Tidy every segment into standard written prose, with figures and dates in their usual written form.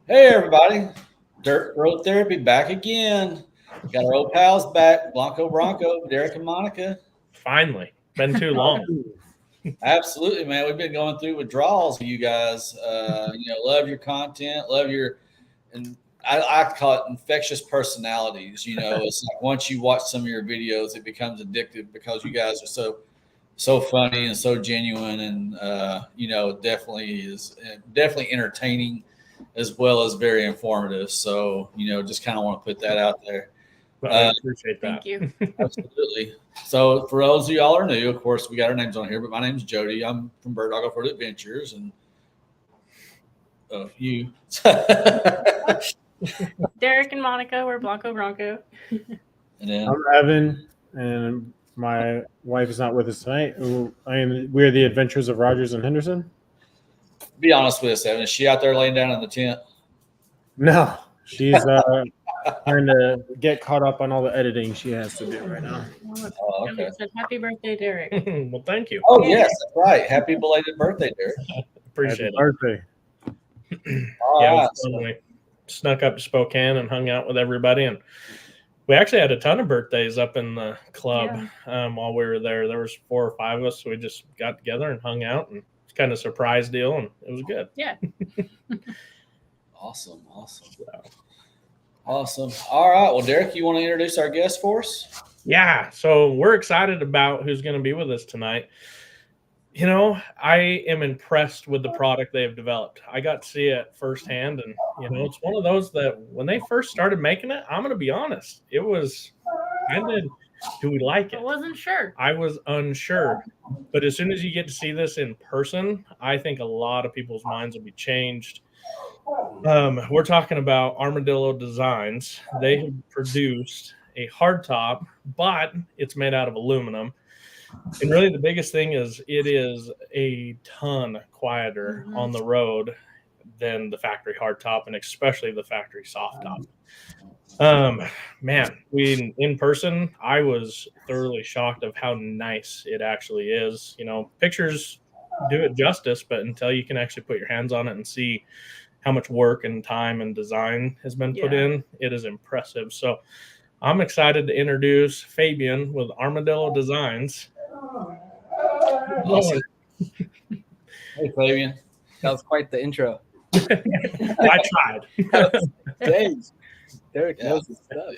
Hey everybody, Dirt Road Therapy back again. Got our old pals back, Blanco Bronco, Derek and Monica. Finally, been too long. Absolutely, man. We've been going through withdrawals with you guys. Love your content, love your, and I call it infectious personalities. It's like once you watch some of your videos, it becomes addictive because you guys are so funny and so genuine, and definitely entertaining as well as very informative. So just kind of want to put that out there. But I Uh, appreciate that. Thank you. Absolutely. So for those of y'all are new, of course we got our names on here, but my name's Jody. I'm from Bird Dog Off-Road Adventures, and you. Derek and Monica, we're Blanco Bronco. And then I'm Evan, and my wife is not with us tonight. We're the Adventures of Rogers and Henderson. be honest with us, Evan. Is she out there laying down in the tent? No, she's trying to get caught up on all the editing she has to do right now. Oh, okay. Said, happy birthday, Derek. Well, thank you. Oh yes, that's right. Happy belated birthday, Derek. Appreciate Happy it. birthday. All Yeah, it right. was fun. We snuck up to Spokane and hung out with everybody, and we actually had a ton of birthdays up in the club while we were there. There was 4 or 5 of us, so we just got together and hung out, and it's kind of a surprise deal, and it was good. Yeah. Awesome. All right. Well, Derek, you want to introduce our guest for us? Yeah, so we're excited about who's going to be with us tonight. I am impressed with the product they have developed. I got to see it firsthand, and it's one of those that when they first started making it, I'm going to be honest, it was do we like it? I wasn't sure. I was unsure, but as soon as you get to see this in person, I think a lot of people's minds will be changed. We're talking about Armadillo Designs. They have produced a hardtop, but it's made out of aluminum. And really the biggest thing is it is a ton quieter on the road than the factory hardtop, and especially the factory soft top. In person, I was thoroughly shocked of how nice it actually is. Pictures do it justice, but until you can actually put your hands on it and see how much work and time and design has been put in, it is impressive. So I'm excited to introduce Fabian with Armadillo Designs. Awesome. Hey, Fabian. That was quite the intro. I tried. Thanks. Derek knows his stuff.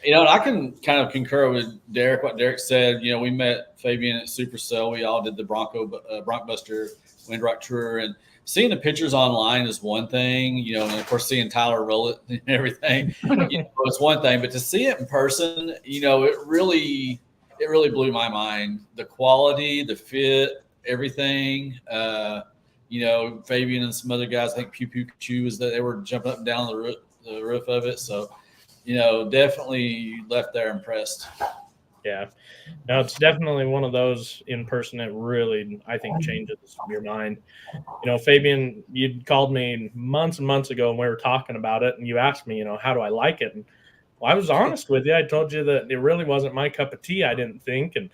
And I can kind of concur with Derek, what Derek said. We met Fabian at Supercell. We all did the Bronkbuster Windrock Tour, and seeing the pictures online is one thing, and of course seeing Tyler roll it and everything, it's one thing, but to see it in person, it really blew my mind. The quality, the fit, everything. Fabian and some other guys, I think Pew Pew Chew was that they were jumping up and down the roof of it. So, definitely left there impressed. Yeah. No, it's definitely one of those in person that really, I think, changes your mind. Fabian, you called me months and months ago and we were talking about it, and you asked me, how do I like it? And well, I was honest with you. I told you that it really wasn't my cup of tea, I didn't think. And,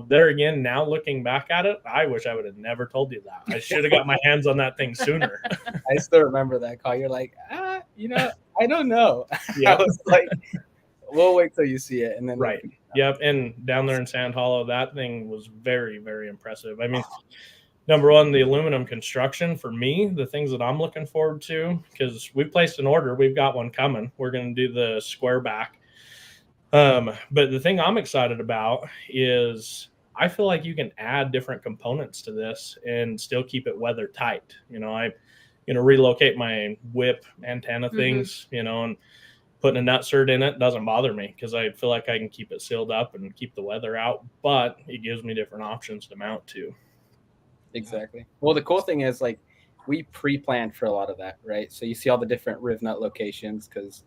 there again, now looking back at it, I wish I would have never told you that. I should have got my hands on that thing sooner. I still remember that call. You're like, I don't know. Yeah. I was like, we'll wait till you see it. And then Right. Yep. And down there in Sand Hollow, that thing was very, very impressive. I mean, number one, the aluminum construction for me, the things that I'm looking forward to, because we placed an order, we've got one coming. We're going to do the square back. But the thing I'm excited about is I feel like you can add different components to this and still keep it weather tight. I relocate my whip antenna things, and putting a nutsert in it doesn't bother me because I feel like I can keep it sealed up and keep the weather out, but it gives me different options to mount to. Exactly. Well, the cool thing is, like, we pre-planned for a lot of that, right? So you see all the different riv nut locations, because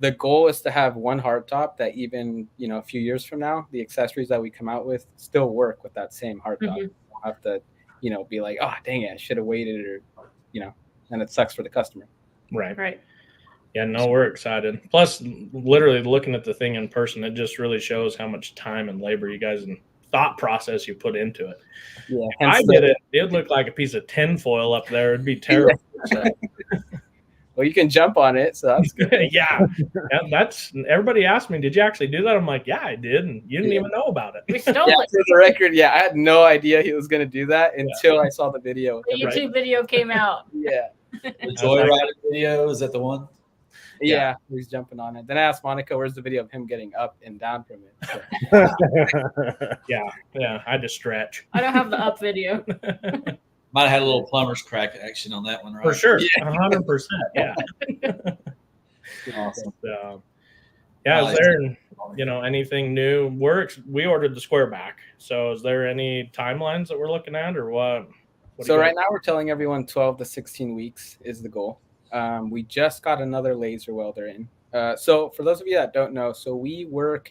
the goal is to have one hardtop that even, a few years from now, the accessories that we come out with still work with that same hardtop. You don't have to, be like, oh, dang it, I should have waited, or, and it sucks for the customer. Right. Yeah, no, we're excited. Plus, literally looking at the thing in person, it just really shows how much time and labor you guys and thought process you put into it. Yeah, if I did it, it would look like a piece of tinfoil up there. It'd be terrible. Well, you can jump on it, so that's good. Yeah, that's everybody asked me, did you actually do that? I'm like, yeah, I did, and you didn't even know about it. We stole Yeah, it. for the record, yeah, I had no idea he was gonna do that until I saw the video. The YouTube video came out. Yeah, The joyride video, is that the one? yeah, he's jumping on it. Then I asked Monica, "Where's the video of him getting up and down from it?" So, Yeah, I had to stretch. I don't have the up video. Might have had a little plumber's crack action on that one, right? For sure, Yeah. 100%. Yeah. Awesome. So, yeah, is there anything new? We ordered the square back. So is there any timelines that we're looking at, or what? so right now we're telling everyone 12 to 16 weeks is the goal. We just got another laser welder in. So for those of you that don't know, so we work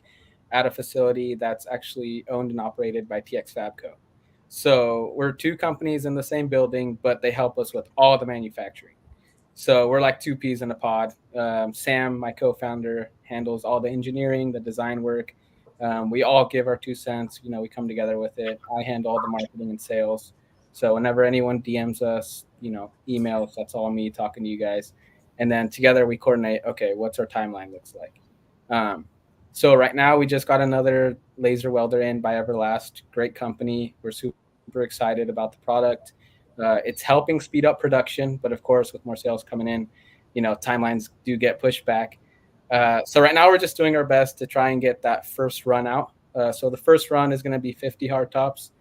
at a facility that's actually owned and operated by TX Fabco. So we're two companies in the same building, but they help us with all the manufacturing. So we're like two peas in a pod. Sam, my co-founder, handles all the engineering, the design work. We all give our 2 cents. We come together with it. I handle all the marketing and sales. So whenever anyone DMs us, emails, that's all me talking to you guys. And then together we coordinate, okay, what's our timeline looks like. So right now we just got another laser welder in by Everlast. Great company. We're super excited about the product. It's helping speed up production, but of course with more sales coming in, timelines do get pushed back. So right now we're just doing our best to try and get that first run out. So the first run is going to be 50 hard tops.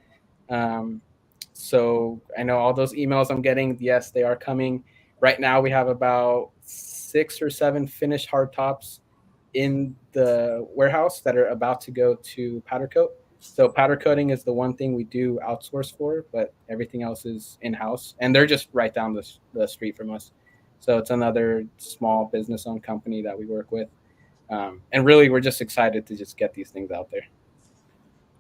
So I know all those emails I'm getting, yes, they are coming. Right now we have about 6 or 7 finished hard tops in the warehouse that are about to go to powder coat. So powder coating is the one thing we do outsource for, but everything else is in-house. And they're just right down the street from us. So it's another small business-owned company that we work with. And really, we're just excited to just get these things out there.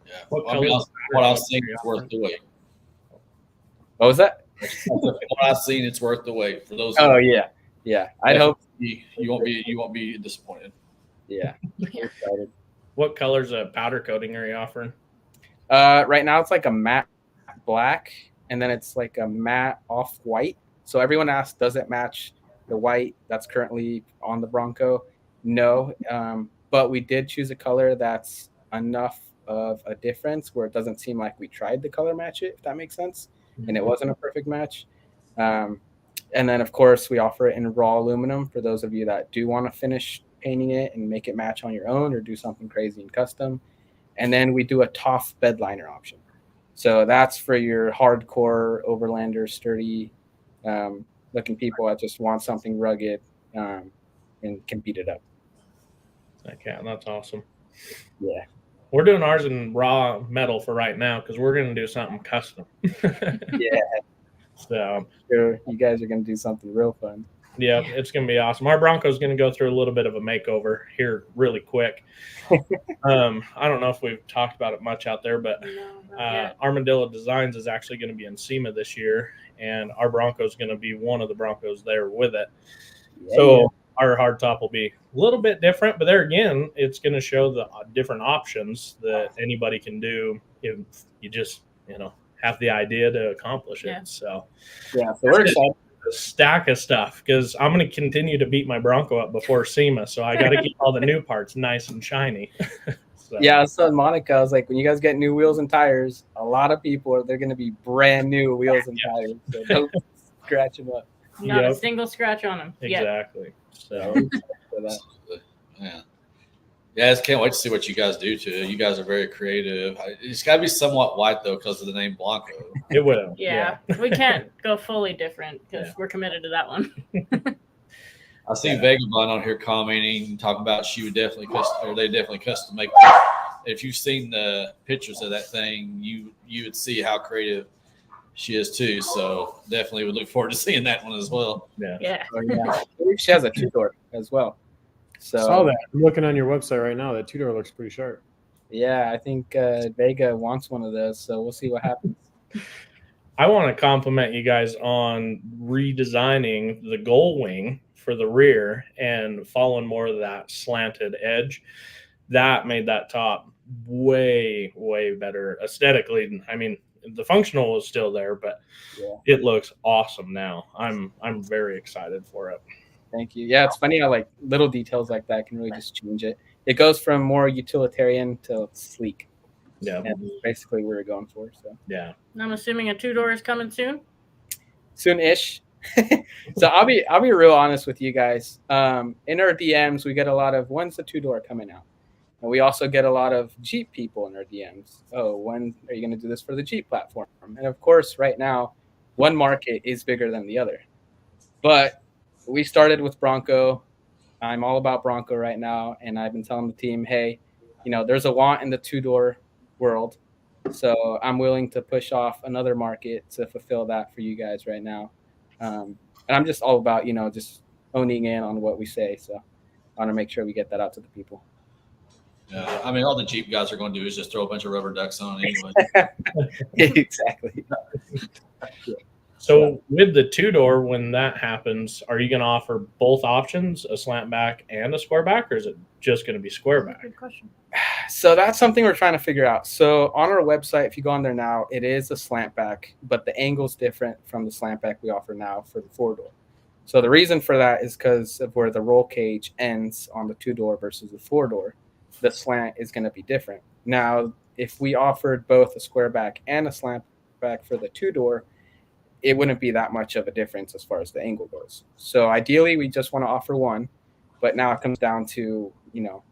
Yeah. What I've seen is worth the wait. What was that? What I've seen, it's worth the wait. For those. Oh, yeah. I'd hope you won't be disappointed. Yeah. Excited. What colors of powder coating are you offering? Right now it's like a matte black, and then it's like a matte off-white. So everyone asks, does it match the white that's currently on the Bronco? No, but we did choose a color that's enough of a difference where it doesn't seem like we tried to color match it, if that makes sense. And it wasn't a perfect match. And then, of course, we offer it in raw aluminum for those of you that do want to finish painting it and make it match on your own or do something crazy and custom. And then we do a TOF bed liner option. So that's for your hardcore overlander, sturdy looking people that just want something rugged and can beat it up. Okay, that's awesome. Yeah. We're doing ours in raw metal for right now because we're going to do something custom. Yeah. So Sure, you guys are going to do something real fun. yeah, it's going to be awesome. Our Bronco's going to go through a little bit of a makeover here really quick. I don't know if we've talked about it much out there, but Armadillo Designs is actually going to be in SEMA this year, and our Bronco's going to be one of the Broncos there with it. Yeah, So our hardtop will be a little bit different, but there again, it's going to show the different options that anybody can do if you just, have the idea to accomplish it. Yeah. So we're excited. a stack of stuff because I'm going to continue to beat my Bronco up before SEMA, so I got to keep all the new parts nice and shiny. So. Yeah, I was telling Monica, I was like, when you guys get new wheels and tires, a lot of people they're going to be brand new wheels and tires. So don't scratch them up. Not a single scratch on them. Exactly. So For that. Yeah, I just can't wait to see what you guys do to it. You guys are very creative. It's got to be somewhat white though, because of the name Blanco. it will. Yeah. We can't go fully different because we're committed to that one. I see Vagabond on here commenting, talking about they definitely custom make. If you've seen the pictures of that thing, you would see how creative she is too. So definitely would look forward to seeing that one as well. Yeah. Oh, yeah. I believe she has a 2-door as well. So Saw that. I'm looking on your website right now. That 2-door looks pretty sharp. yeah, I think Vega wants one of those. So we'll see what happens. I want to compliment you guys on redesigning the gull wing for the rear and following more of that slanted edge. That made that top way, way better aesthetically. I mean, the functional is still there, but it looks awesome now. I'm very excited for it. Thank you. Yeah, it's funny how like little details like that can really just change it. It goes from more utilitarian to sleek. Yeah. And that's basically what we're going for. So Yeah. I'm assuming a 2-door is coming soon. soon-ish. So I'll be real honest with you guys. In our DMs, we get a lot of when's the 2-door coming out, and we also get a lot of Jeep people in our DMs. Oh, when are you going to do this for the Jeep platform? And of course, right now, one market is bigger than the other. But we started with Bronco. I'm all about Bronco right now, and I've been telling the team, hey, there's a want in the 2-door world, so I'm willing to push off another market to fulfill that for you guys right now. And I'm just all about, just owning in on what we say. So I want to make sure we get that out to the people. Yeah, I mean, all the Jeep guys are going to do is just throw a bunch of rubber ducks on anyway. Exactly. So with the 2-door, when that happens, are you going to offer both options, a slant back and a square back, or is it just going to be square back? Good question. So that's something we're trying to figure out. So on our website, if you go on there now, it is a slant back, but the angle's different from the slant back we offer now for the 4-door. So the reason for that is because of where the roll cage ends on the 2-door versus the 4-door. The slant is going to be different. Now, if we offered both a square back and a slant back for the 2-door, it wouldn't be that much of a difference as far as the angle goes. So ideally, we just want to offer one, but now it comes down to,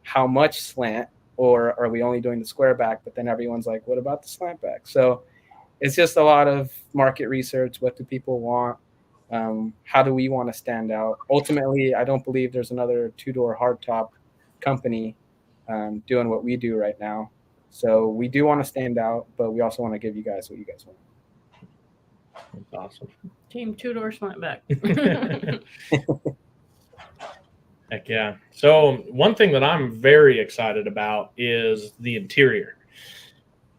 how much slant, or are we only doing the square back? But then everyone's like, what about the slant back? So it's just a lot of market research. What do people want? How do we want to stand out? Ultimately, I don't believe there's another 2-door hardtop company doing what we do right now. So we do want to stand out, but we also want to give you guys what you guys want. That's awesome. Team 2-door slant back. Heck yeah. So one thing that I'm very excited about is the interior.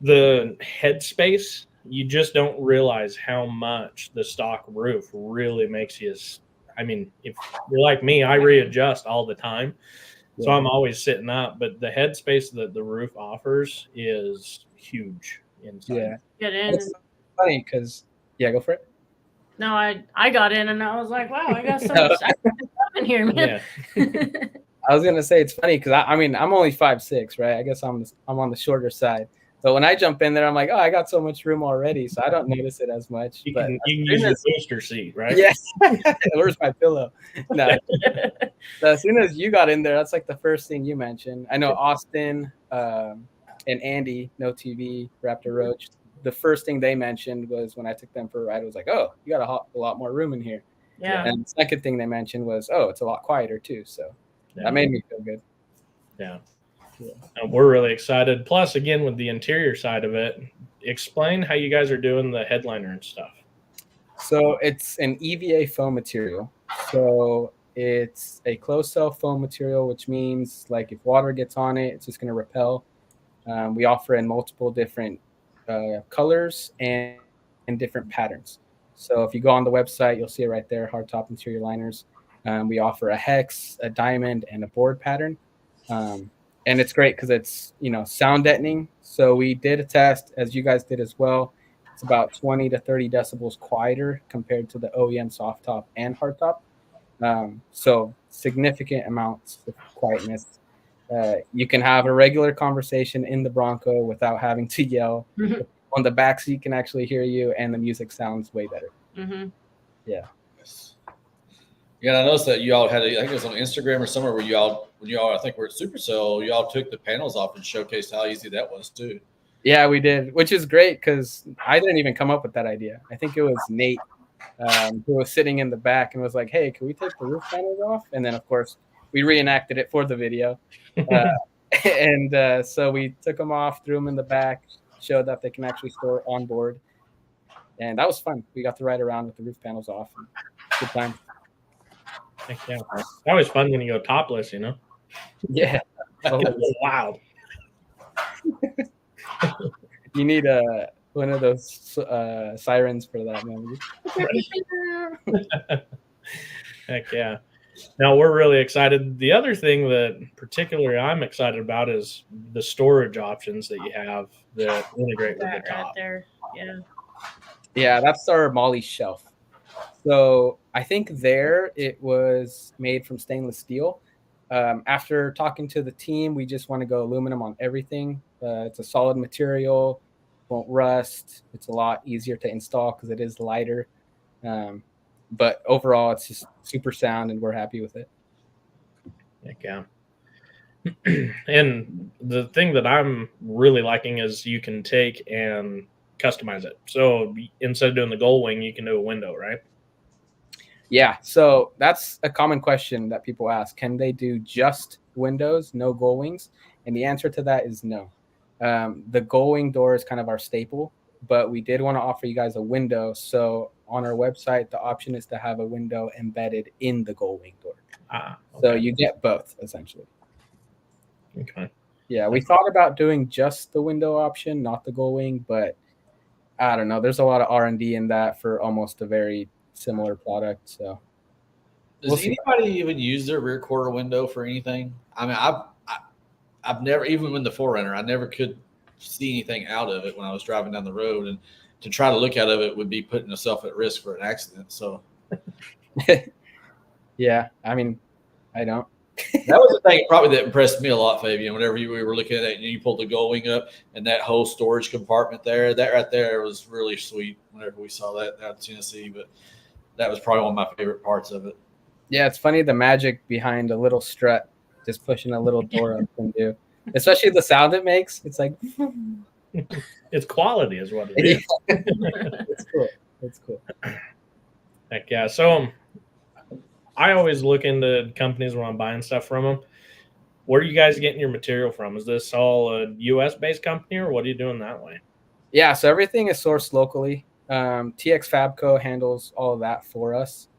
The headspace, you just don't realize how much the stock roof really makes you. I mean, if you're like me, I readjust all the time. So I'm always sitting up, but the headspace that the roof offers is huge inside. Yeah. Get in. It's funny because, go for it. No, I got in and I was like, wow, I got so much stuff in here, man. Yeah. I was gonna say it's funny because I mean I'm only 5'6", right? I guess I'm on the shorter side. But when I jump in there, I'm like, oh, I got so much room already, so I don't notice it as much. You but can use your booster seat, right? Yes. Where's my pillow? No. So as soon as you got in there, that's like the first thing you mentioned. I know Austin and Andy, No TV, Raptor Roach. The first thing they mentioned was when I took them for a ride, it was like, oh, you got a lot more room in here. Yeah. And the second thing they mentioned was, oh, it's a lot quieter too. So that made me feel good. Yeah. And we're really excited. Plus, again, with the interior side of it, explain how you guys are doing the headliner and stuff. So it's an EVA foam material. So it's a closed cell foam material, which means like if water gets on it, it's just going to repel. We offer in multiple different colors and different patterns. So if you go on the website, you'll see it right there, hardtop interior liners. We offer a hex, a diamond, and a board pattern. And it's great because it's, sound deadening. So we did a test, as you guys did as well. It's about 20 to 30 decibels quieter compared to the OEM soft top and hardtop. So significant amounts of quietness. You can have a regular conversation in the Bronco without having to yell. Mhm. On the back seat, can actually hear you, and the music sounds way better. Mm-hmm. Yeah. Yeah, I noticed that you all had, I think it was on Instagram or somewhere where when you all, I think we're at Supercell, you all took the panels off and showcased how easy that was too. Yeah, we did, which is great because I didn't even come up with that idea. I think it was Nate who was sitting in the back and was like, hey, can we take the roof panels off? And then, of course, we reenacted it for the video. And so we took them off, threw them in the back, showed that they can actually store on board. And that was fun. We got to ride around with the roof panels off. Good time. Heck yeah. It's always fun when you go topless, Yeah. It's wild. You need one of those sirens for that, man. Heck yeah. Now we're really excited. The other thing that particularly I'm excited about is the storage options that you have that integrate with the Right top. there. Yeah. Yeah, that's our Molly shelf. So I think there it was made from stainless steel. After talking to the team, we just want to go aluminum on everything. It's a solid material, won't rust. It's a lot easier to install because it is lighter. Um, but overall, it's just super sound, and we're happy with it. Heck yeah. And the thing that I'm really liking is you can take and customize it. So instead of doing the gold wing, you can do a window, right? Yeah, so that's a common question that people ask. Can they do just windows, no gull wings? And the answer to that is no. The gull wing door is kind of our staple, but we did want to offer you guys a window. So on our website, the option is to have a window embedded in the gull wing door. Okay. So you get both, essentially. Okay. Yeah, we thought about doing just the window option, not the gull wing, but I don't know. There's a lot of R&D in that for almost a very similar product. So Does anybody even use their rear quarter window for anything? I mean, I've never, even with the 4Runner, I never could see anything out of it when I was driving down the road, and to try to look out of it would be putting yourself at risk for an accident. So, yeah, I mean, I don't. that was the thing probably that impressed me a lot, Fabian. Whenever we were looking at it and you pulled the gull wing up and that whole storage compartment there, that right there was really sweet. Whenever we saw that out of Tennessee, but that was probably one of my favorite parts of it. Yeah, it's funny the magic behind a little strut, just pushing a little door up can do. Especially the sound it makes. It's like It's quality is what it is. it's cool. It's cool. Heck yeah. So I always look into companies when I'm buying stuff from them. Where are you guys getting your material from? Is this all a U.S. based company, or what are you doing that way? Yeah, so everything is sourced locally. TX Fabco handles all of that for us.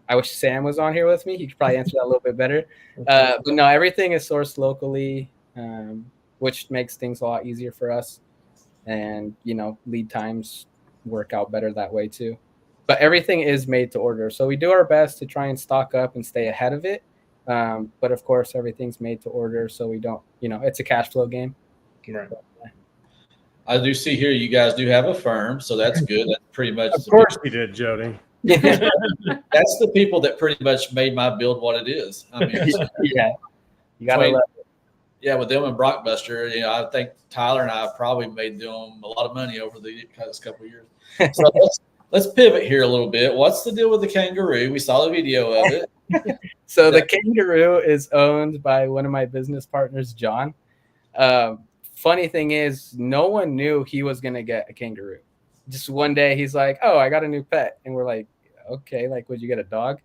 I wish Sam was on here with me. He could probably answer that a little bit better. But no, everything is sourced locally, which makes things a lot easier for us. And, lead times work out better that way too. But everything is made to order. So we do our best to try and stock up and stay ahead of it. But of course, everything's made to order. So we don't, it's a cash flow game. Right. I do see here you guys do have a firm, so that's good. That's pretty much. Of course we did, Jody. That's the people that pretty much made my build what it is. I mean, yeah, you gotta love it. Yeah, with them and Brockbuster, I think Tyler and I probably made them a lot of money over the past couple of years. So let's pivot here a little bit. What's the deal with the kangaroo? We saw the video of it. So the kangaroo is owned by one of my business partners, John. Funny thing is, no one knew he was going to get a kangaroo. Just one day, he's like, "Oh, I got a new pet." And we're like, "Okay, like, would you get a dog?"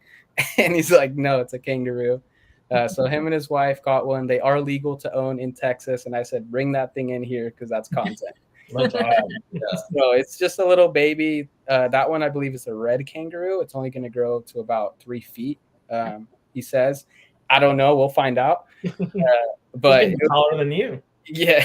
And he's like, "No, it's a kangaroo." So him and his wife got one. They are legal to own in Texas. And I said, "Bring that thing in here because that's content." That's awesome. Yeah. So it's just a little baby. That one, I believe, is a red kangaroo. It's only going to grow to about 3 feet, he says. I don't know. We'll find out. But He's taller than you. yeah,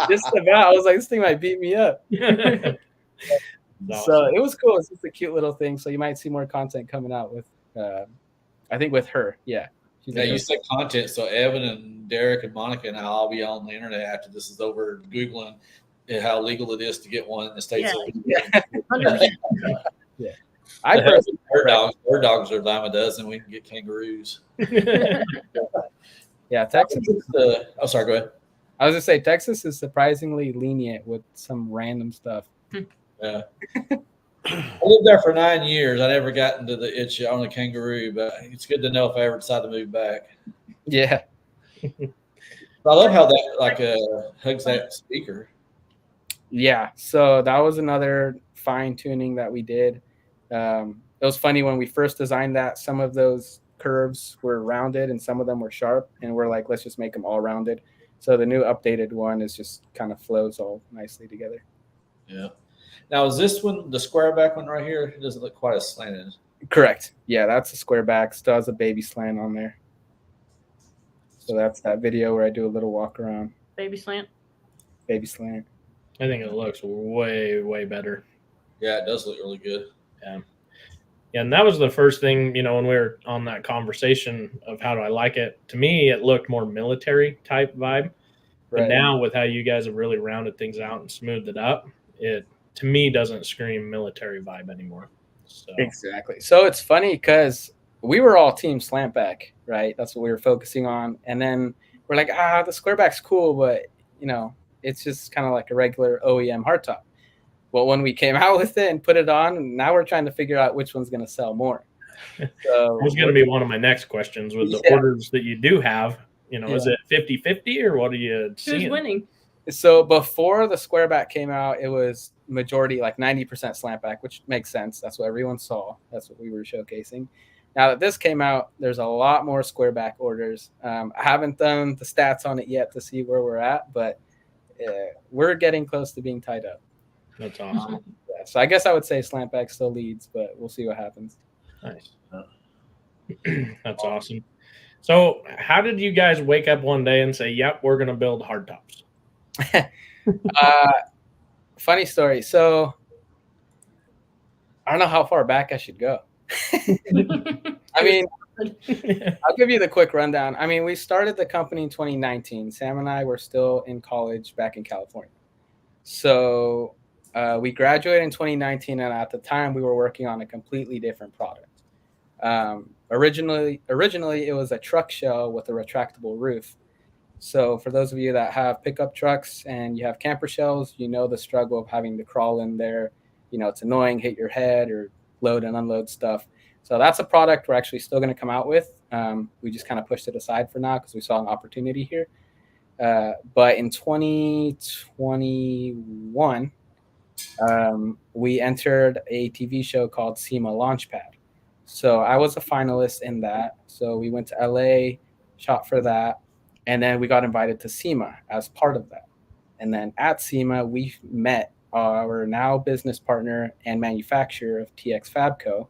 just about. I was like, this thing might beat me up. So it was cool. It's just a cute little thing. So you might see more content coming out with, I think, with her. Yeah. Yeah, you said content. So Evan and Derek and Monica and I'll be on the internet after this is over, Googling how legal it is to get one in the States. Yeah. 100%. Yeah. Bird dogs are a dime a dozen. We can get kangaroos. Yeah, Texas. Oh, sorry, go ahead. I was going to say, Texas is surprisingly lenient with some random stuff. Yeah. I lived there for 9 years. I never got into the itch on a kangaroo, but it's good to know if I ever decide to move back. Yeah. I love how that hugs that speaker. Yeah. So that was another fine tuning that we did. It was funny when we first designed that, some of those curves were rounded and some of them were sharp, and we're like, let's just make them all rounded. So the new updated one is just kind of flows all nicely together. Yeah. Now, is this one, the square back one right here? It doesn't look quite as slanted. Correct. Yeah, that's a square back. Still has a baby slant on there. So that's that video where I do a little walk around. Baby slant. Baby slant. I think it looks way, way better. Yeah, it does look really good. Yeah. And that was the first thing, when we were on that conversation of how do I like it. To me, it looked more military type vibe. But now with how you guys have really rounded things out and smoothed it up, it to me doesn't scream military vibe anymore. So Exactly. So it's funny because we were all team slant back, right? That's what we were focusing on. And then we're like, the square back's cool, but it's just kind of like a regular OEM hardtop. Well, when we came out with it and put it on, now we're trying to figure out which one's going to sell more. So it was going to be one of my next questions with the orders that you do have. Is it 50-50 or what are you seeing? Who's winning? So before the square back came out, it was majority like 90% slant back, which makes sense. That's what everyone saw. That's what we were showcasing. Now that this came out, there's a lot more square back orders. I haven't done the stats on it yet to see where we're at, but we're getting close to being tied up. That's awesome. So I guess I would say slant back still leads, but we'll see what happens. Nice. That's awesome. So how did you guys wake up one day and say, yep, we're going to build hardtops? Funny story. So I don't know how far back I should go. I mean, I'll give you the quick rundown. I mean, we started the company in 2019. Sam and I were still in college back in California. So we graduated in 2019, and at the time we were working on a completely different product. Originally it was a truck shell with a retractable roof. So for those of you that have pickup trucks and you have camper shells, the struggle of having to crawl in there. It's annoying, hit your head or load and unload stuff. So that's a product we're actually still going to come out with. We just kind of pushed it aside for now because we saw an opportunity here. But in 2021, we entered a TV show called SEMA Launchpad. So I was a finalist in that. So we went to LA, shot for that. And then we got invited to SEMA as part of that. And then at SEMA, we met our now business partner and manufacturer of TX Fabco,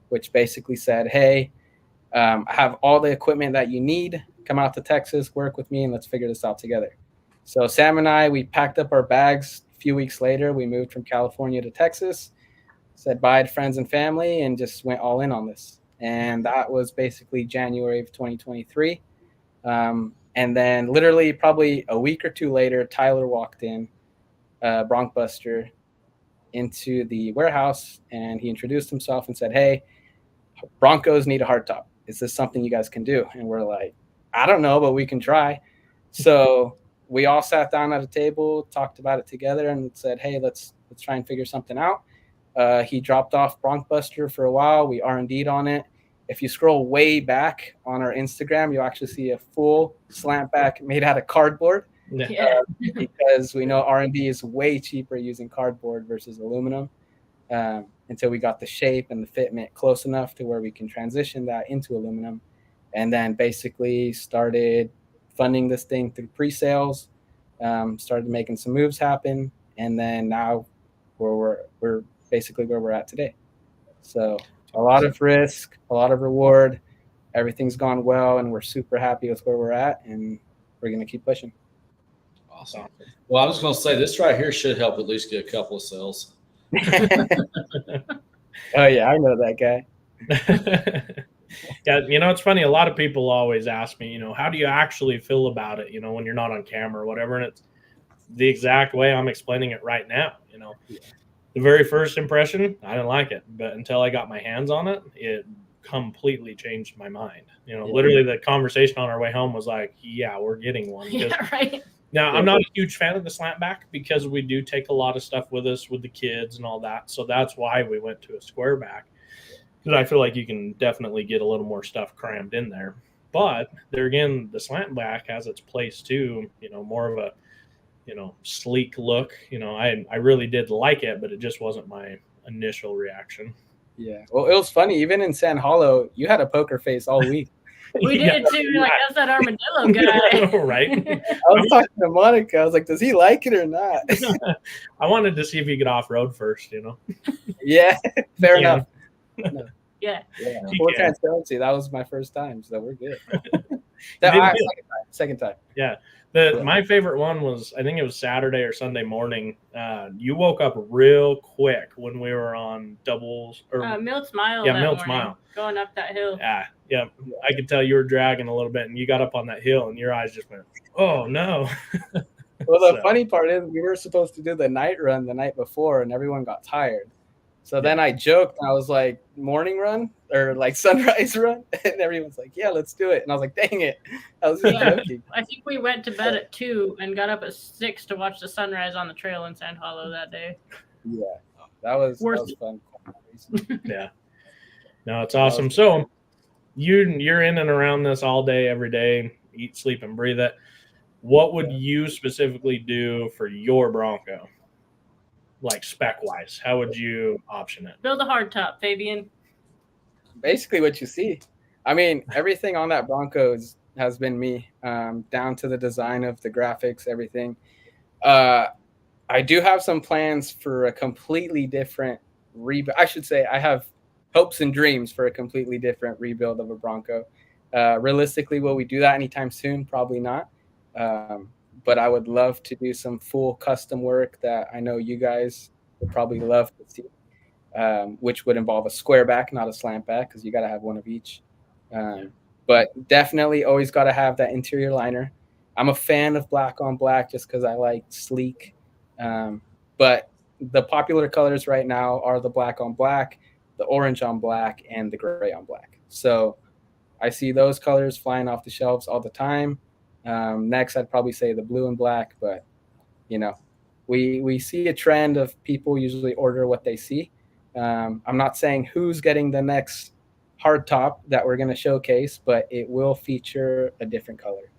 which basically said, hey, I have all the equipment that you need. Come out to Texas, work with me, and let's figure this out together. So Sam and I, we packed up our bags. A few weeks later, we moved from California to Texas, said bye to friends and family, and just went all in on this. And that was basically January of 2023. And then literally probably a week or two later, Tyler walked in, Bronco Buster, into the warehouse, and he introduced himself and said, hey, Broncos need a hardtop. Is this something you guys can do? And we're like, I don't know, but we can try. So we all sat down at a table, talked about it together, and said, hey, let's try and figure something out. He dropped off Bronco Buster for a while. We R&D'd on it. If you scroll way back on our Instagram, you'll actually see a full slant back made out of cardboard. Because we know R&D is way cheaper using cardboard versus aluminum. Until we got the shape and the fitment close enough to where we can transition that into aluminum, and then basically started funding this thing through pre-sales, started making some moves happen, and then now we're basically where we're at today. So a lot of risk, a lot of reward. Everything's gone well, and we're super happy with where we're at, and we're going to keep pushing. Awesome. Well, I was going to say this right here should help at least get a couple of sales. Oh yeah, I know that guy. Yeah, it's funny. A lot of people always ask me, how do you actually feel about it, when you're not on camera or whatever, and it's the exact way I'm explaining it right now. The very first impression, I didn't like it, but until I got my hands on it, it completely changed my mind. Literally the conversation on our way home was like, yeah, we're getting one. Yeah, right. Now, I'm not a huge fan of the slant back because we do take a lot of stuff with us with the kids and all that. So that's why we went to a square back, because I feel like you can definitely get a little more stuff crammed in there. But there again, the slant back has its place too, more of a, sleek look. I really did like it, but it just wasn't my initial reaction. Yeah. Well, it was funny. Even in San Hollow, you had a poker face all week. We did too. Like, that's that armadillo guy. Right. I was talking to Monica. I was like, does he like it or not? I wanted to see if he could off-road first, Yeah, fair enough. No. Yeah. Full transparency. That was my first time, so we're good. Second time. Yeah. My favorite one was, I think it was Saturday or Sunday morning. You woke up real quick when we were on doubles. Milt Smile. Yeah, Milt Smile. Going up that hill. Yeah. I could tell you were dragging a little bit, and you got up on that hill, and your eyes just went, oh, no. Well, the So, funny part is we were supposed to do the night run the night before, and everyone got tired. So then I joked, and I was like, morning run or like sunrise run? And everyone's like, yeah, let's do it. And I was like, dang it. I was just Yeah. joking. I think we went to bed at 2 and got up at 6 to watch the sunrise on the trail in Sand Hollow that day. Yeah, that was Worth fun. yeah. No, it's awesome. So you're in and around this all day, every day, eat, sleep, and breathe it. What would you specifically do for your Bronco? Like spec wise, how would you option it? Build a hardtop, Fabian. Basically what you see. I mean, everything on that Bronco has been me, down to the design of the graphics, everything. I do have some plans for a completely different rebuild. I should say I have hopes and dreams for a completely different rebuild of a Bronco. Realistically, will we do that anytime soon? Probably not. But I would love to do some full custom work that I know you guys would probably love to see, which would involve a square back, not a slant back, because you got to have one of each. But definitely always got to have that interior liner. I'm a fan of black on black just because I like sleek. But the popular colors right now are the black on black, the orange on black, and the gray on black. So I see those colors flying off the shelves all the time. Next, I'd probably say the blue and black, but you know, we see a trend of people usually order what they see. I'm not saying who's getting the next hard top that we're going to showcase, but it will feature a different color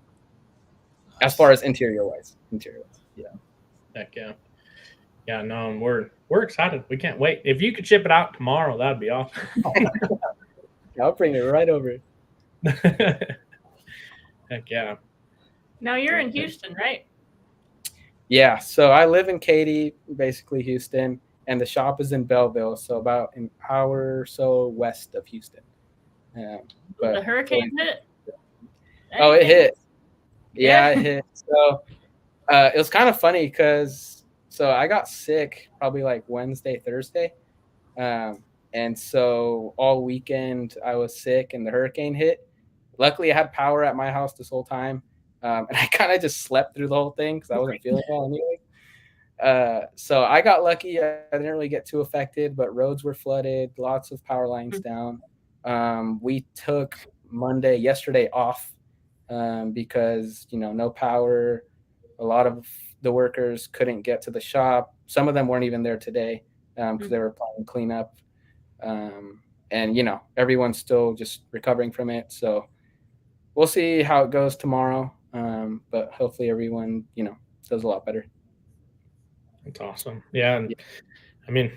as far as interior wise. Yeah. Heck yeah. Yeah, no, we're excited. We can't wait. If you could ship it out tomorrow, that'd be awesome. I'll bring it right over. Heck yeah. Now you're in Houston, right? Yeah, so I live in Katy, basically Houston, and the shop is in Belleville, so about an hour or so west of Houston. The hurricane hit? Oh, it hit. Yeah, Yeah. it hit. So it was kind of funny because I got sick probably like Wednesday, Thursday. And so all weekend I was sick and the hurricane hit. Luckily, I had power at my house this whole time. And I kind of just slept through the whole thing because I wasn't feeling well anyway. So I got lucky. I didn't really get too affected, but roads were flooded, lots of power lines down. We took yesterday off because, no power. A lot of the workers couldn't get to the shop. Some of them weren't even there today because they were planning cleanup. And, everyone's still just recovering from it. So we'll see how it goes tomorrow. But hopefully everyone, does a lot better. That's awesome. Yeah. And I mean,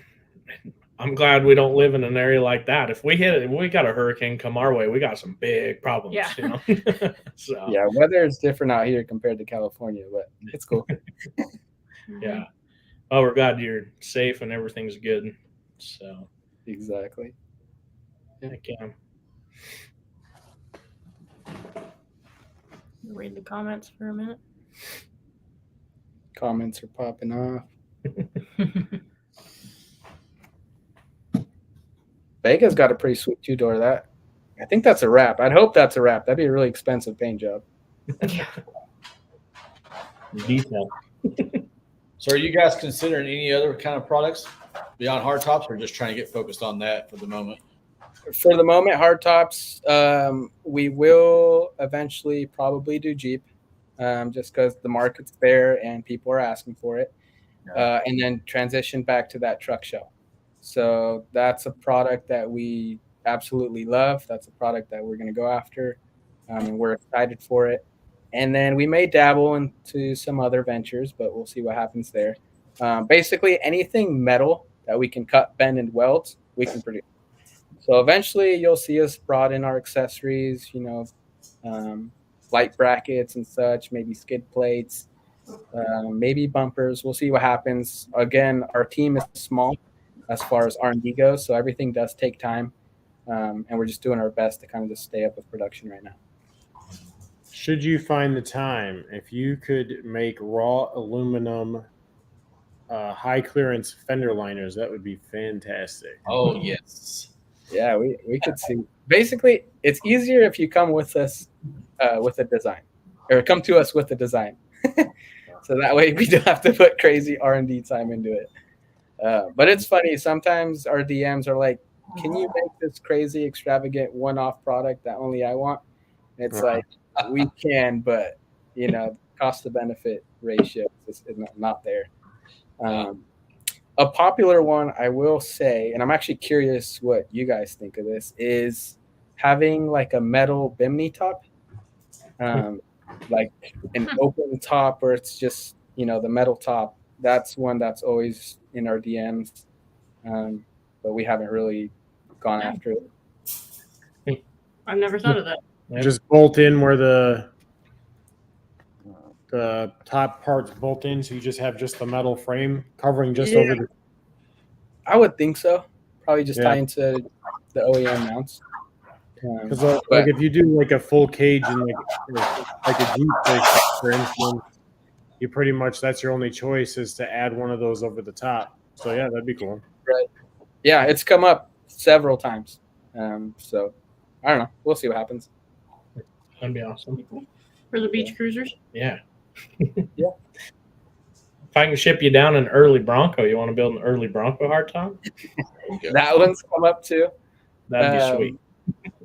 I'm glad we don't live in an area like that. If we got a hurricane come our way, we got some big problems. Yeah. So yeah, weather is different out here compared to California, but it's cool. Yeah. Oh, we're glad you're safe and everything's good. So exactly. Heck yeah. Read the comments for a minute. Comments are popping off. Vega's got a pretty sweet two-door. That I think that's a wrap. I'd hope that's a wrap. That'd be a really expensive paint job. Detail. So are you guys considering any other kind of products beyond hard tops, or just trying to get focused on that for the moment? For the moment, hard tops. We will eventually probably do Jeep, just because the market's there and people are asking for it, and then transition back to that truck show. So that's a product that we absolutely love. That's a product that we're going to go after, and we're excited for it. And then we may dabble into some other ventures, but we'll see what happens there. Basically, anything metal that we can cut, bend, and weld, we can produce. So eventually you'll see us broaden our accessories, light brackets and such, maybe skid plates, maybe bumpers. We'll see what happens. Again, our team is small as far as R&D goes, so everything does take time. And we're just doing our best to kind of just stay up with production right now. Should you find the time, if you could make raw aluminum high clearance fender liners, that would be fantastic. Oh, yes. Yeah, we could see. Basically, it's easier if you come with us with a design, or come to us with a design. So that way we don't have to put crazy R&D time into it. But it's funny. Sometimes our DMs are like, can you make this crazy, extravagant one-off product that only I want? And it's like, we can, but, cost to benefit ratio is not there. A popular one, I will say, and I'm actually curious what you guys think of this, is having like a metal bimini top, like an open top where it's just, the metal top. That's one that's always in our DMs, but we haven't really gone after it. I've never thought of that. Just bolt in where the top parts bolt in, so you just have just the metal frame covering just over the. I would think so. Probably just tie into the OEM mounts. Because like if you do like a full cage and like a Jeep, for instance, you pretty much that's your only choice is to add one of those over the top. So yeah, that'd be cool. Right. Yeah, it's come up several times. So I don't know. We'll see what happens. That'd be awesome. For the beach cruisers? Yeah. Yeah. If I can ship you down an early Bronco, you want to build an early Bronco hardtop? That one's come up too. That'd be sweet.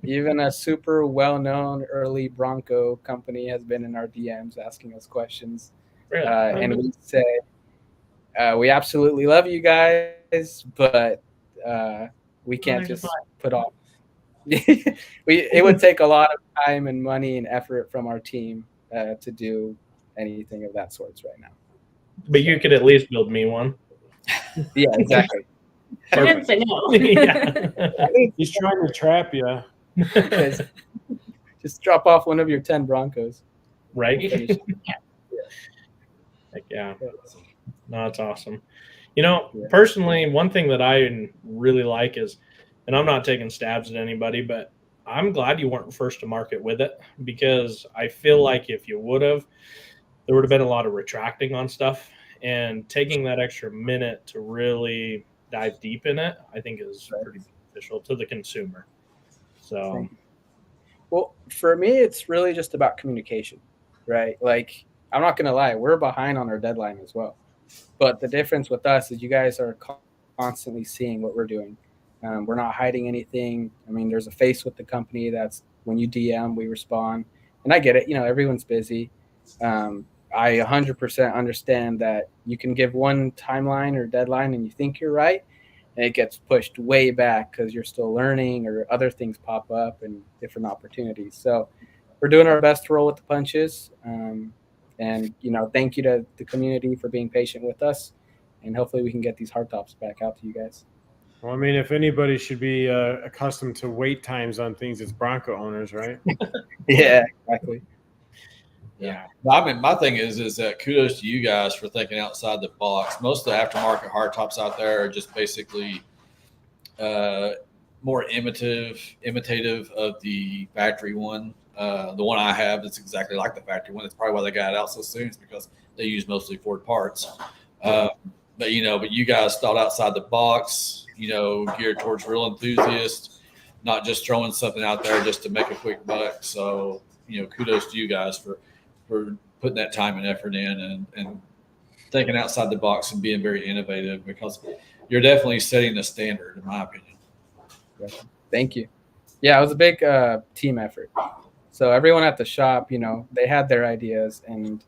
Even a super well-known early Bronco company has been in our DMs asking us questions. Really? And we say, we absolutely love you guys, but we can't just put off. It would take a lot of time and money and effort from our team to do anything of that sorts right now. But you could at least build me one. Yeah, exactly. I didn't say no. He's trying to trap you. Just drop off one of your 10 Broncos. Right? Like, yeah. No, it's awesome. Personally, one thing that I really like is, and I'm not taking stabs at anybody, but I'm glad you weren't first to market with it, because I feel like if you would have, there would have been a lot of retracting on stuff, and taking that extra minute to really dive deep in it, I think is pretty beneficial to the consumer. So, well, for me, it's really just about communication, right? Like, I'm not going to lie, we're behind on our deadline as well. But the difference with us is you guys are constantly seeing what we're doing. We're not hiding anything. I mean, there's a face with the company that's when you DM, we respond. And I get it. Everyone's busy. I 100% understand that you can give one timeline or deadline and you think you're right, and it gets pushed way back because you're still learning or other things pop up and different opportunities. So we're doing our best to roll with the punches. And, thank you to the community for being patient with us. And hopefully we can get these hardtops back out to you guys. Well, I mean, if anybody should be accustomed to wait times on things, it's Bronco owners, right? Yeah, exactly. Yeah. I mean, my thing is that kudos to you guys for thinking outside the box. Most of the aftermarket hardtops out there are just basically more imitative of the factory one. The one I have is exactly like the factory one. That's probably why they got it out so soon, is because they use mostly Ford parts. But you guys thought outside the box, geared towards real enthusiasts, not just throwing something out there just to make a quick buck. So, kudos to you guys for putting that time and effort in and thinking outside the box and being very innovative, because you're definitely setting the standard, in my opinion. Thank you. Yeah, it was a big team effort. So everyone at the shop, they had their ideas, and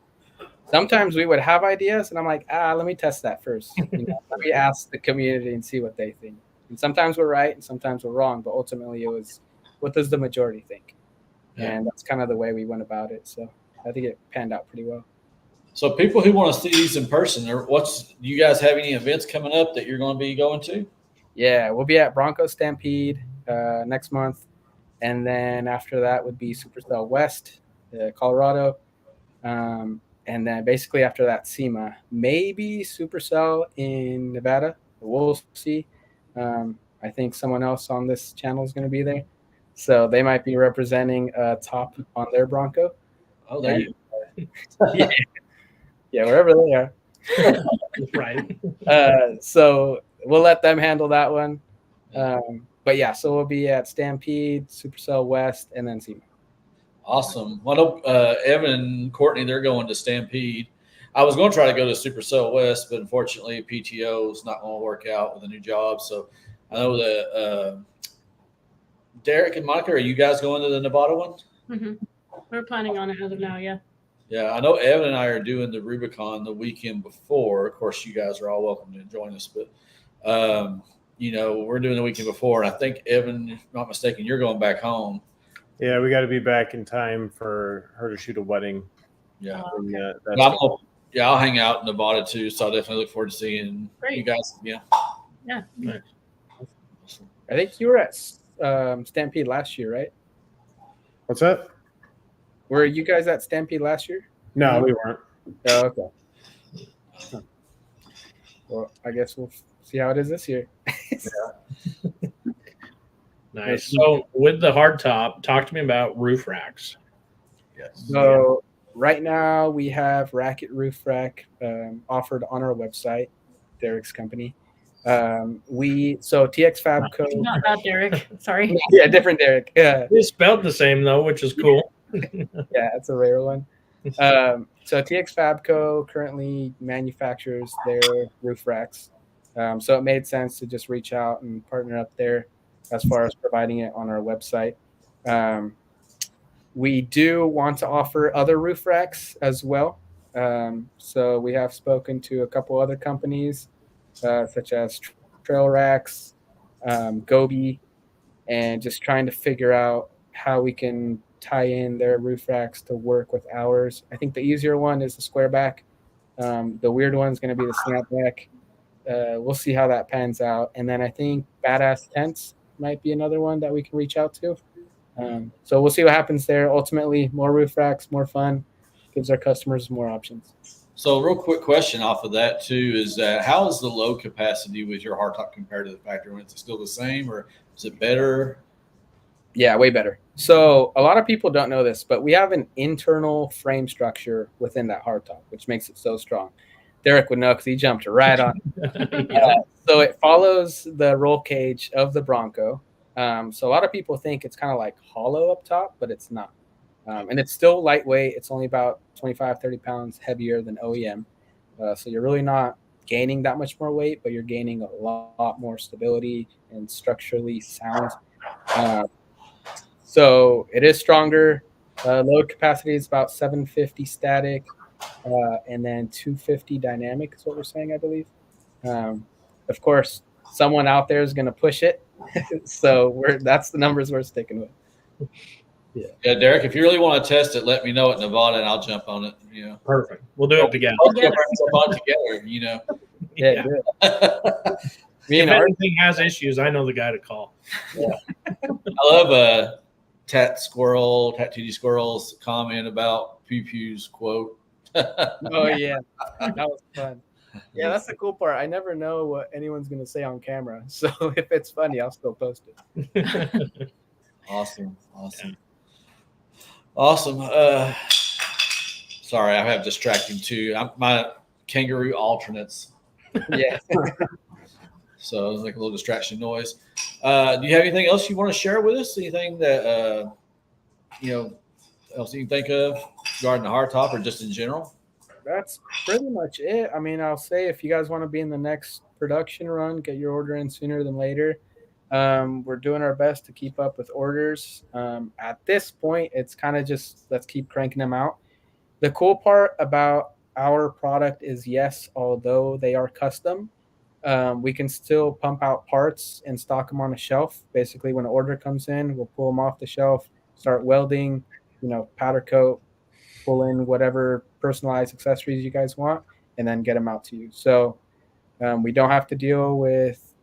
sometimes we would have ideas and I'm like, let me test that first. Let me ask the community and see what they think. And sometimes we're right and sometimes we're wrong, but ultimately it was, what does the majority think? Yeah. And that's kind of the way we went about it. So I think it panned out pretty well. So people who want to see these in person, do you guys have any events coming up that you're going to be going to? Yeah, we'll be at Bronco Stampede next month. And then after that would be Supercell West, Colorado. And then basically after that, SEMA, maybe Supercell in Nevada. We'll see. I think someone else on this channel is going to be there. So they might be representing top on their Bronco. Oh, there you go. Yeah, wherever they are. Right. So we'll let them handle that one. But yeah, so we'll be at Stampede, Supercell West, and then SEMA. Awesome. Well, Evan and Courtney, they're going to Stampede. I was going to try to go to Supercell West, but unfortunately PTO is not going to work out with a new job. So I know that Derek and Monica, are you guys going to the Nevada one? Mm-hmm. We're planning on it as of now. Yeah. Yeah, I know Evan and I are doing the Rubicon the weekend before. Of course, you guys are all welcome to join us, but we're doing the weekend before, and I think Evan, if I'm not mistaken, you're going back home. Yeah, we got to be back in time for her to shoot a wedding. Yeah. I'll hang out in Nevada too, so I definitely look forward to seeing you guys. Yeah. Yeah. Nice. I think you were at Stampede last year, right? What's that? Were you guys at Stampede last year? No, we weren't. Oh, okay. Well, I guess we'll see how it is this year. Nice. So with the hardtop, talk to me about roof racks. Yes. So right now we have Racket Roof Rack offered on our website, Derek's company. TX Fabco. Not that Derek. Sorry. Yeah, different Derek. Yeah. It's spelled the same though, which is cool. Yeah, it's a rare one. So TX Fabco currently manufactures their roof racks. So it made sense to just reach out and partner up there as far as providing it on our website. We do want to offer other roof racks as well. So we have spoken to a couple other companies such as Trail Racks, Gobi, and just trying to figure out how we can tie in their roof racks to work with ours. I think the easier one is the square back. The weird one is going to be the snapback. We'll see how that pans out. And then I think Badass Tents might be another one that we can reach out to. So we'll see what happens there. Ultimately, more roof racks, more fun, gives our customers more options. So real quick question off of that too is how is the load capacity with your hardtop compared to the factory one? Is it still the same or is it better? Yeah, way better. So a lot of people don't know this, but we have an internal frame structure within that hardtop, which makes it so strong. Derek would know because he jumped right on. So it follows the roll cage of the Bronco. So a lot of people think it's kind of like hollow up top, but it's not. And it's still lightweight. It's only about 25, 30 pounds heavier than OEM. So you're really not gaining that much more weight, but you're gaining a lot more stability and structurally sound. So it is stronger. Load capacity is about 750 static, and then 250 dynamic is what we're saying, I believe. Of course, someone out there is going to push it. So that's the numbers we're sticking with. Yeah, Derek, if you really want to test it, let me know at Nevada and I'll jump on it. Perfect. We'll do it together. Let's jump on together. Yeah. If anything has issues, I know the guy to call. Yeah. I love Tattooed Squirrel's comment about Pew Pew's quote. Oh yeah, that was fun. Yeah, that's the cool part. I never know what anyone's gonna say on camera, so if it's funny, I'll still post it. Awesome. Sorry, I have distracting too. My kangaroo alternates. Yeah. So it's like a little distraction noise. Do you have anything else you want to share with us? Anything that else you can think of regarding the hardtop or just in general? That's pretty much it. I mean, I'll say if you guys want to be in the next production run, get your order in sooner than later. We're doing our best to keep up with orders. At this point, it's kind of just let's keep cranking them out. The cool part about our product is, yes, although they are custom, we can still pump out parts and stock them on a shelf. Basically, when an order comes in, we'll pull them off the shelf, start welding, powder coat, pull in whatever personalized accessories you guys want, and then get them out to you. So we don't have to deal with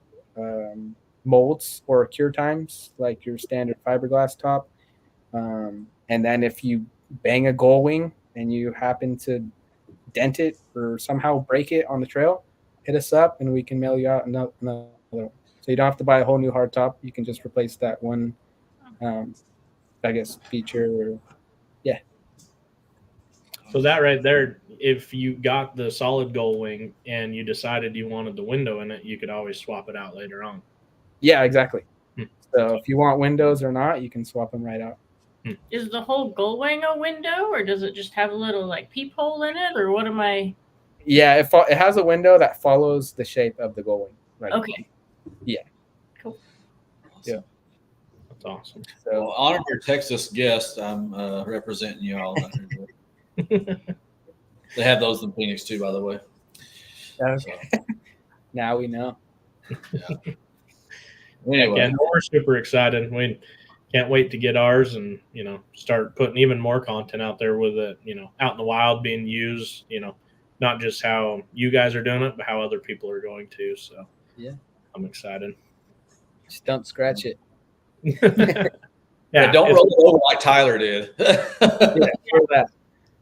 molds or cure times like your standard fiberglass top. And then if you bang a gull wing and you happen to dent it or somehow break it on the trail, hit us up and we can mail you out another one. So you don't have to buy a whole new hardtop. You can just replace that one, feature. Or, yeah. So that right there, if you got the solid gull wing and you decided you wanted the window in it, you could always swap it out later on. Yeah, exactly. So if you want windows or not, you can swap them right out. Is the whole gull wing a window, or does it just have a little like peephole in it, or what am I? Yeah, it has a window that follows the shape of the gull wing. Right. Okay. Yeah. Cool. Yeah. That's awesome. So Well, honor your Texas guest. I'm representing you all. They have those in Phoenix too, by the way. okay. Now we know. Anyway, Again, we're super excited. We can't wait to get ours and, start putting even more content out there with it, out in the wild being used, not just how you guys are doing it, but how other people are going to. So yeah, I'm excited. Just don't scratch it. yeah, don't roll it over like Tyler did. Yeah,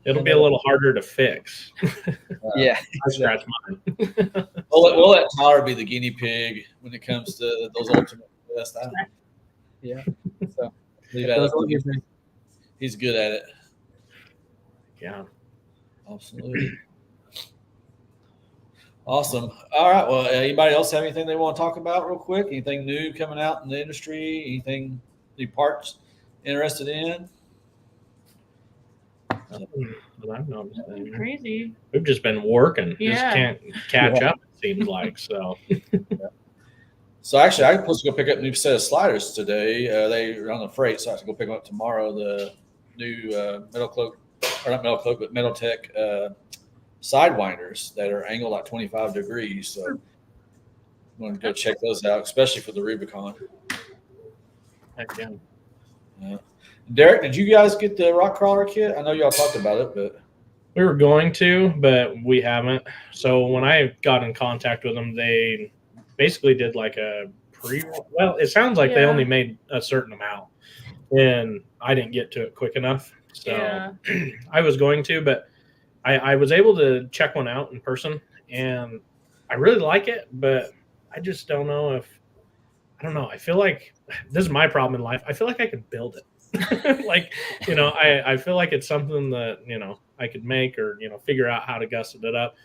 it'll be a little harder to fix. Yeah, I scratch mine. We'll let Tyler be the guinea pig when it comes to those ultimate tests. Yeah. So leave that up to him. He's good at it. Yeah. Absolutely. Awesome. All right. Well, anybody else have anything they want to talk about real quick? Anything new coming out in the industry? Anything new parts interested in? Crazy. We've just been working. Yeah. Just can't catch up, it seems like. So So actually, I was supposed to go pick up a new set of sliders today. They are on the freight, so I have to go pick them up tomorrow. The new Metal Tech sidewinders that are angled like 25 degrees. So I'm going to go check those out, especially for the Rubicon. heck yeah. Yeah. Derek, did you guys get the rock crawler kit? I know y'all talked about it, but we were going to, but we haven't. So when I got in contact with them, they basically did like a well, it sounds like they only made a certain amount, and I didn't get to it quick enough. So I was going to, but I was able to check one out in person, and I really like it, but I just don't know if I don't know. I feel like this is my problem in life. I feel like I could build it. Like, I feel like it's something that, I could make or, figure out how to gusset it up.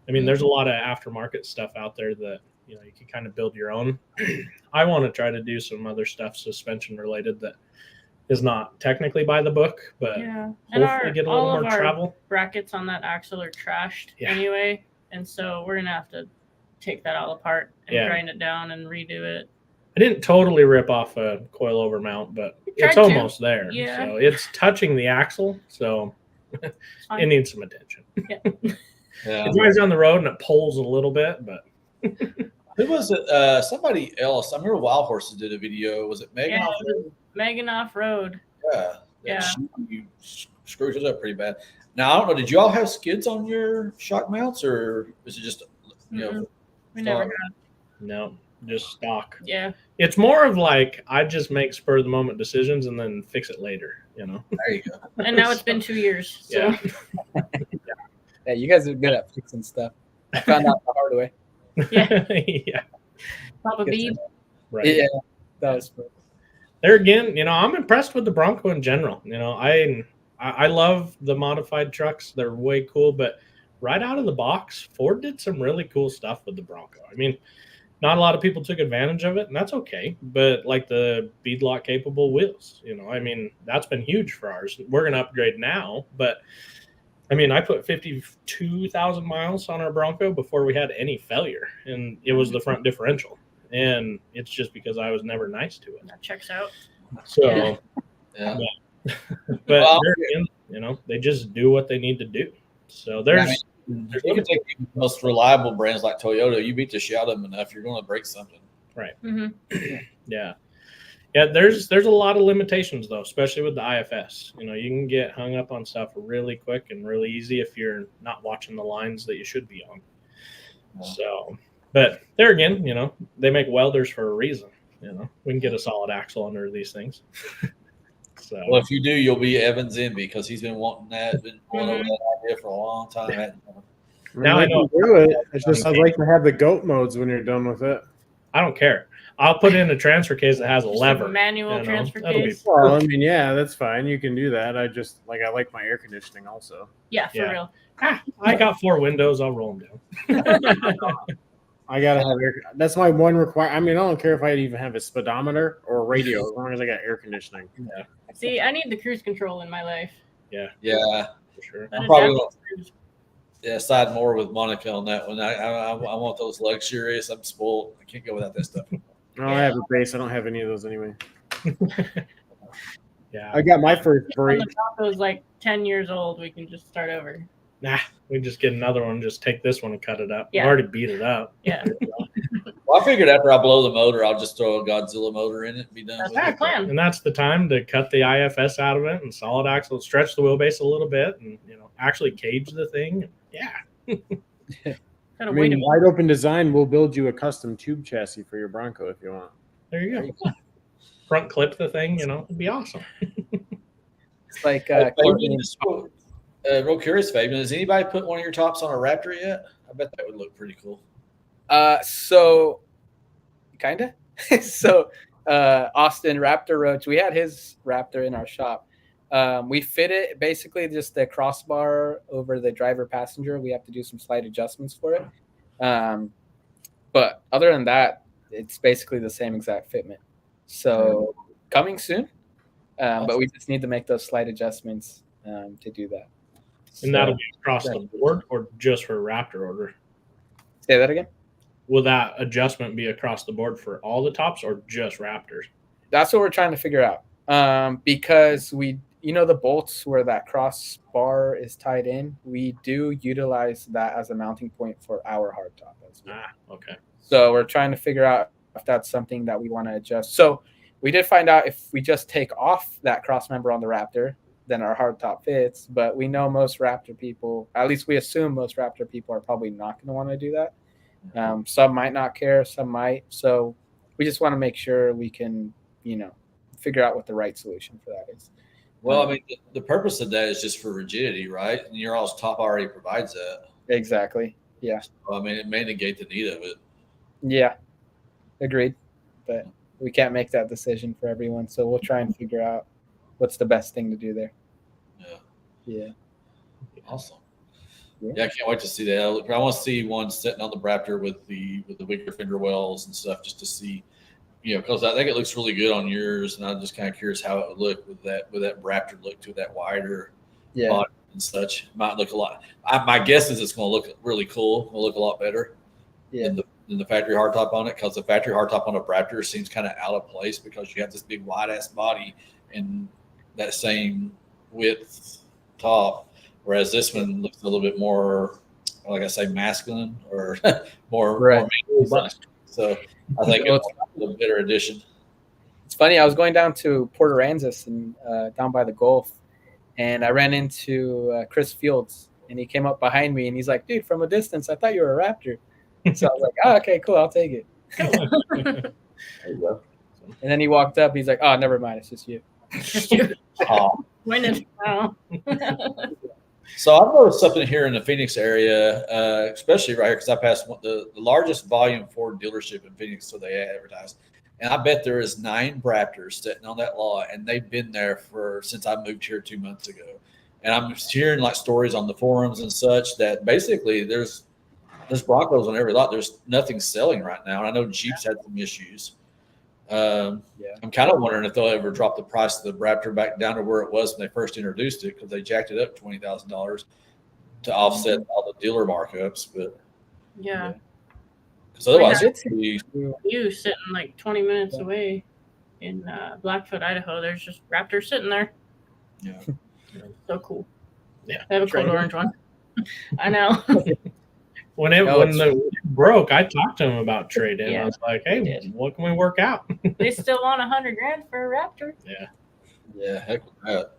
I mean, there's a lot of aftermarket stuff out there that, you can kind of build your own. I want to try to do some other stuff suspension related that is not technically by the book, but and hopefully get a little more travel. Brackets on that axle are trashed anyway. And so we're going to have to take that all apart and grind it down and redo it. I didn't totally rip off a coilover mount, but it's almost there. Yeah. So it's touching the axle, so it needs some attention. Yeah. It drives down the road and it pulls a little bit, but who was it? Somebody else. I remember Wild Horses did a video. Was it Megan? Megan Off-Road. Yeah. You screwed it up pretty bad. Now I don't know. Did you all have skids on your shock mounts, or is it just we never had. No. Just stock. Yeah. It's more of like I just make spur of the moment decisions and then fix it later, There you go. And now it's been 2 years. So. Yeah. Yeah, you guys are good at fixing stuff. I found out the hard way. Yeah. Pop a bead. Right. Yeah. That was fun. There again, I'm impressed with the Bronco in general. I love the modified trucks. They're way cool, but right out of the box, Ford did some really cool stuff with the Bronco. I mean, not a lot of people took advantage of it, and that's okay. But like the beadlock capable wheels, that's been huge for ours. We're going to upgrade now, but I put 52,000 miles on our Bronco before we had any failure, and it was the front differential. And it's just because I was never nice to it. That checks out. So, yeah. But they just do what they need to do. So there's. You can take the most reliable brands like Toyota. You beat the shit out of them enough, you're going to break something. Right. Mm-hmm. Yeah. There's a lot of limitations though, especially with the IFS. You can get hung up on stuff really quick and really easy if you're not watching the lines that you should be on. Yeah. So, but there again, they make welders for a reason. We can get a solid axle under these things. So. Well, if you do, you'll be Evan's envy because he's been wanting that, been going over that idea for a long time. Now I know. Do it. It's just I'd like to have the goat modes when you're done with it. I don't care. I'll put in a transfer case that has a lever. Manual transfer case. Well, yeah, that's fine. You can do that. I like my air conditioning also. Yeah, for real. I got 4 windows. I'll roll them down. I gotta have air. That's my one requirement. I don't care if I even have a speedometer or a radio, as long as I got air conditioning. Yeah. See, I need the cruise control in my life. Yeah. Yeah. For sure. I'm probably side more with Monica on that one. I want those luxurious. I'm spoiled. I can't go without that stuff. No, I have a base. I don't have any of those anyway. Yeah, I got my first When break. the Bronco's like 10 years old, we can just start over. nah, we just get another one. Just take this one and cut it up. Yeah. We already beat it up. Yeah, Well, I figured after I blow the motor, I'll just throw a Godzilla motor in it and be done that's with our it. plan. And that's the time to cut the IFS out of it and solid axle, stretch the wheelbase a little bit, and actually cage the thing. Yeah. Gotta I wait a mean, minute. wide open design will build you a custom tube chassis for your Bronco if you want. There you go. Front clip the thing, it'd be awesome. It's like Fabian, Courtney- just real curious, Fabian. Has anybody put one of your tops on a Raptor yet? I bet that would look pretty cool. So kinda. So Austin Raptor Roach, we had his Raptor in our shop. We fit it basically just the crossbar over the driver passenger. We have to do some slight adjustments for it. But other than that, it's basically the same exact fitment. So coming soon. But we just need to make those slight adjustments to do that. And that'll be across the board or just for Raptor order? Say that again? Will that adjustment be across the board for all the tops or just Raptors? That's what we're trying to figure out. Because the bolts where that crossbar is tied in, we do utilize that as a mounting point for our hardtop as well. Okay. So we're trying to figure out if that's something that we want to adjust. So we did find out if we just take off that cross member on the Raptor, then our hardtop fits. But we know most Raptor people, at least we assume most Raptor people, are probably not going to want to do that. Some might not care, some might. So we just want to make sure we can, figure out what the right solution for that is. Well, I mean, the purpose of that is just for rigidity, right? And your all's top already provides that. Exactly. Yeah. So, I mean, it may negate the need of it. Yeah. Agreed. But we can't make that decision for everyone. So we'll try and figure out what's the best thing to do there. Yeah. Yeah. Awesome. Yeah. Yeah, I can't wait to see that. I want to see one sitting on the Raptor with the wicker fender wells and stuff, just to see, because I think it looks really good on yours, and I'm just kind of curious how it would look with that Raptor look to that wider body and such. It might look a lot. My guess is it's going to look really cool. It'll look a lot better than the factory hardtop on it, because the factory hardtop on a Raptor seems kind of out of place because you have this big wide ass body and that same width top. Whereas this one looks a little bit more, like I say, masculine or more. So I think it's a better addition. It's funny. I was going down to Port Aransas and down by the Gulf, and I ran into Chris Fields, and he came up behind me, and he's like, "Dude, from a distance, I thought you were a Raptor." So I was like, "Oh, okay, cool. I'll take it." There you go. And then he walked up. He's like, "Oh, never mind. It's just you." Oh. Win it now. So I've noticed something here in the Phoenix area, especially right here, because I passed the largest volume Ford dealership in Phoenix, so they advertised. And I bet there is 9 Raptors sitting on that lot, and they've been there since I moved here 2 months ago. And I'm hearing like stories on the forums and such that basically there's Broncos on every lot. There's nothing selling right now. And I know Jeep's had some issues. I'm kind of wondering if they'll ever drop the price of the Raptor back down to where it was when they first introduced it, because they jacked it up $20,000 to offset all the dealer markups. But Yeah. because otherwise, You sitting like 20 minutes away in Blackfoot, Idaho. There's just Raptors sitting there. Yeah. So cool. Yeah. I have a cool orange one. I know. When it broke, I talked to him about trading. Yeah, I was like, "Hey, what can we work out?" They still want $100,000 for a Raptor. Yeah, heck with that.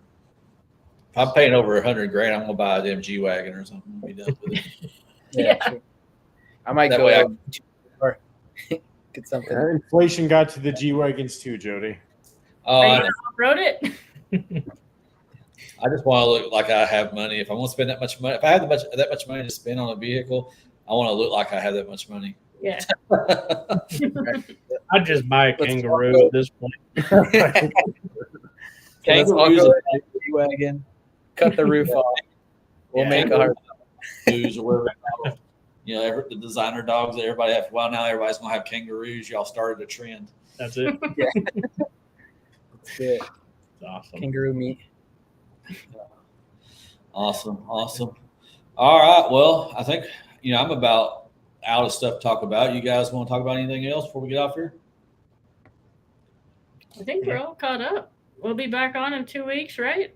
If I'm paying over $100,000, I'm gonna buy a damn G-Wagon or something. Be done with it. Yeah. True. I might That go way or get something. Inflation got to the G-Wagons too, Jody. Are you I gonna off-road it? just want to look like I have money. If I want to spend that much money, if I have that much money to spend on a vehicle, I want to look like I have that much money. Yeah. I'd just buy a kangaroo at this point. Kangaroo wagon, cut the roof off. We'll make a hard Kangaroos or whatever. The designer dogs that everybody have. Well, now everybody's gonna have kangaroos. Y'all started a trend. That's it. That's it. It's awesome. Kangaroo meat. Awesome. All right. Well, I think, I'm about out of stuff to talk about. You guys want to talk about anything else before we get off here? I think we're all caught up. We'll be back on in 2 weeks, right?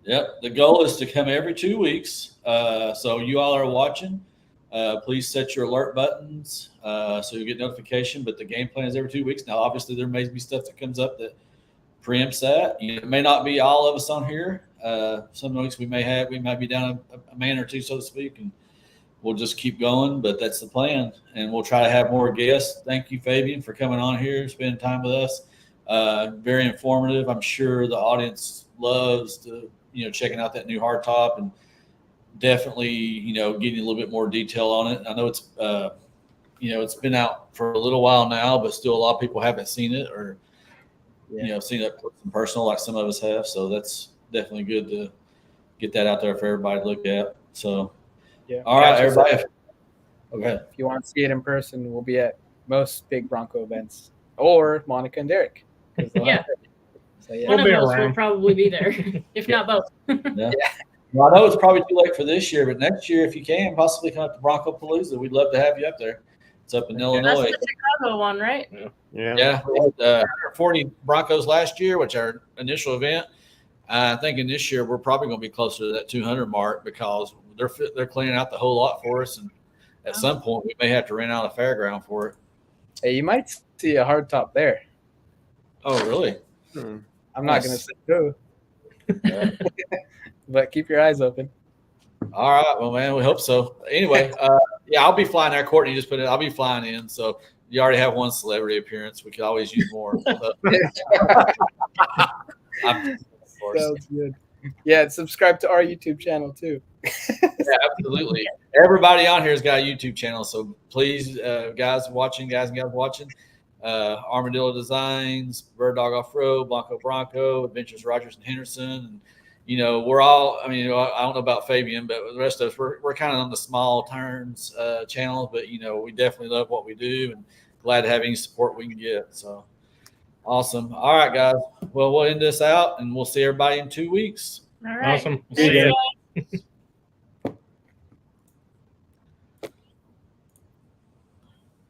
Yep. The goal is to come every 2 weeks. So you all are watching. Please set your alert buttons so you get notification. But the game plan is every 2 weeks. Now, obviously, there may be stuff that comes up that preempts that. It may not be all of us on here. Some weeks we might be down a man or two, so to speak, and we'll just keep going. But that's the plan, and we'll try to have more guests. Thank you, Fabian, for coming on here, spending time with us. Very informative. I'm sure the audience loves checking out that new hardtop, and definitely getting a little bit more detail on it. I know it's it's been out for a little while now, but still a lot of people haven't seen it or seen it in personal like some of us have. So that's definitely good to get that out there for everybody to look at. So all right, everybody. Okay. If you want to see it in person, we'll be at most big Bronco events, or Monica and Derek. Yeah. So, yeah. One of We'll be us will around. probably be there, if not both. Yeah. Well, I know it's probably too late for this year, but next year, if you can, possibly come up to Bronco Palooza. We'd love to have you up there. It's up in Illinois. That's the Chicago one, right? Yeah, we had 40 Broncos last year, which our initial event. I think in this year we're probably going to be closer to that 200 mark because they're cleaning out the whole lot for us, and at some point we may have to rent out a fairground for it. Hey, you might see a hardtop there. Oh, really? I'm not going to say who, but keep your eyes open. All right, well, man, we hope so. Anyway, I'll be flying there. Courtney just put it. I'll be flying in, so you already have one celebrity appearance. We could always use more. Sounds good. Yeah, and subscribe to our YouTube channel too. Yeah, absolutely. Everybody on here has got a YouTube channel, so please, guys and gals watching, Armadillo Designs, Bird Dog Off Road, Blanco Bronco, Adventures Rogers and Henderson, and we're all. I don't know about Fabian, but the rest of us, we're kind of on the small turns channel, but we definitely love what we do and glad to have any support we can get. So awesome. All right, guys. Well, we'll end this out and we'll see everybody in 2 weeks. All right. Awesome. Thanks, See you. guys.